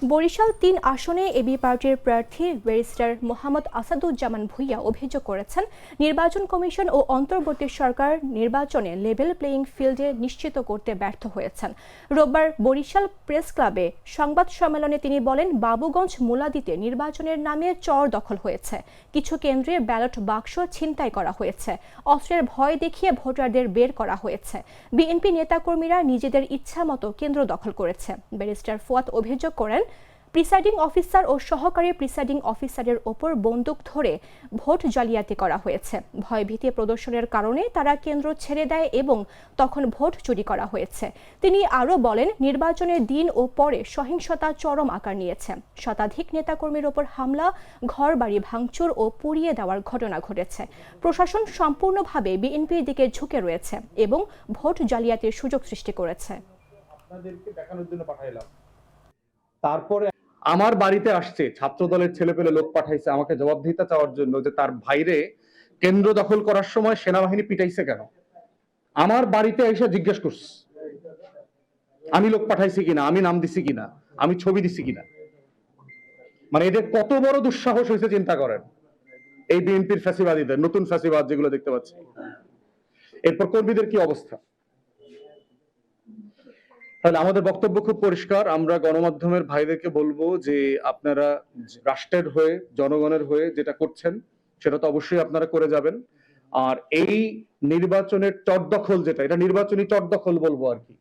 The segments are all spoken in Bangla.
বরিশাল ৩ আসনে এবি পার্টির প্রার্থী ব্যারিস্টার মোহাম্মদ আসাদুজ্জামান ভূঁইয়া অভিযোগ করেছেন, নির্বাচন কমিশন ও অন্তর্বর্তী সরকার নির্বাচনে লেভেল প্লেয়িং ফিল্ডে নিশ্চিত করতে ব্যর্থ হয়েছেন। রোববার বরিশাল প্রেস ক্লাবে সংবাদ সম্মেলনে তিনি বলেন, বাবুগঞ্জ মুলাদিতে নির্বাচনের নামে চর দখল হয়েছে, কিছু কেন্দ্রে ব্যালট বাক্স ছিনতাই করা হয়েছে, অস্ত্রের ভয় দেখিয়ে ভোটারদের বের করা হয়েছে, বিএনপি নেতাকর্মীরা নিজেদের ইচ্ছামতো কেন্দ্র দখল করেছে। ব্যারিস্টার ফুয়াদ অভিযোগ করেন, প্রিসাইডিং অফিসার ও সহকারী প্রিসাইডিং অফিসারের ওপর বন্দুক ধরে ভোট জালিয়াতি করা হয়েছে। ভয়ভীতি প্রদর্শনের কারণে তারা কেন্দ্র ছেড়ে দেয় এবং তখন ভোট চুরি করা হয়েছে। তিনি আরও বলেন, নির্বাচনের দিন ও পরে সহিংসতা চরম আকার নিয়েছে। শতাধিক নেতাকর্মীর ওপর হামলা, ঘরবাড়ি ভাঙচুর ও পুড়িয়ে দেওয়ার ঘটনা ঘটেছে। প্রশাসন সম্পূর্ণভাবে বিএনপির দিকে ঝুঁকে রয়েছে এবং ভোট জালিয়াতির সুযোগ সৃষ্টি করেছে। আপনাদেরকে দেখানোর জন্য পাঠাইলাম। তারপরে আমার বাড়িতে আসছে ছাত্র দলের ছেলেপেলে লোক পাঠাইছে আমাকে জবাবদিহিতা চাওয়ার জন্য যে তার ভাইরে কেন্দ্র দখল করার সময় সেনাবাহিনী পিটাইছে কেন। আমার বাড়িতে এসে জিজ্ঞেস করছে আমি লোক পাঠাইছি কিনা, আমি নাম দিছি কিনা, আমি ছবি দিছি কিনা। মানে এদের কত বড় দুঃসাহস হয়েছে চিন্তা করেন। এই বিএনপির ফ্যাসিবাদীদের নতুন ফ্যাসিবাদ যেগুলো দেখতে পাচ্ছি। এরপর কর্মীদের কি অবস্থা? তাহলে আমাদের বক্তব্য খুব পরিষ্কার। আমরা গণমাধ্যমের ভাইদেরকে বলবো যে আপনারা রাষ্ট্রের হয়ে, জনগণের হয়ে যেটা করছেন সেটা তো অবশ্যই আপনারা করে যাবেন। আর এই নির্বাচনের চটদখল যেটা, এটা নির্বাচনী চটদখল বলবো আর কি,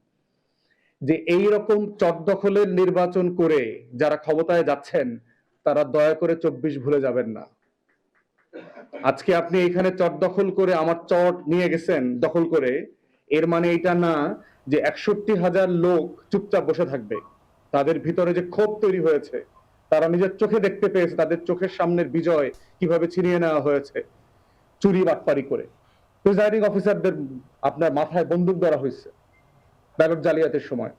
যে এই রকম চটদখলের নির্বাচন করে যারা ক্ষমতায় যাচ্ছেন তারা দয়া করে ২৪ ভুলে যাবেন না। আজকে আপনি এখানে চটদখল করে আমার চট নিয়ে গেছেন দখল করে, এর মানে এটা না যে ৬১,০০০ লোক চুপচাপ বসে থাকবে। তাদের ভিতরে যে ক্ষোভ তৈরি হয়েছে, তারা নিজের চোখে দেখতে পেয়েছে তাদের চোখের সামনের বিজয় কিভাবে ছিনিয়ে নেওয়া হয়েছে চুরি বাটপারি করে। প্রিসাইডিং অফিসারদের আপনার মাথায় বন্দুক ধরা হয়েছে ব্যালট জালিয়াতির সময়।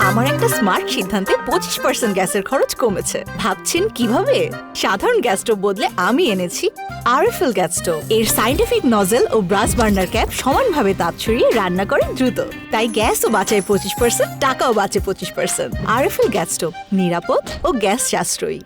আমার একটা স্মার্ট সিদ্ধান্তে 25% গ্যাসের খরচ কমেছে। ভাবছেন কিভাবে? সাধারণ গ্যাস স্টোভ বদলে আমি এনেছি আরএফএল গ্যাস স্টোভ। এর সাইন্টিফিক নজল ও ব্রাস বার্নার ক্যাপ সমানভাবে তাপ ছড়িয়ে রান্না করে দ্রুত। তাই গ্যাসও বাঁচায় 25%, টাকাও বাঁচে 25%। আরএফএল গ্যাস স্টোভ নিরাপদ ও গ্যাস সাশ্রয়ী।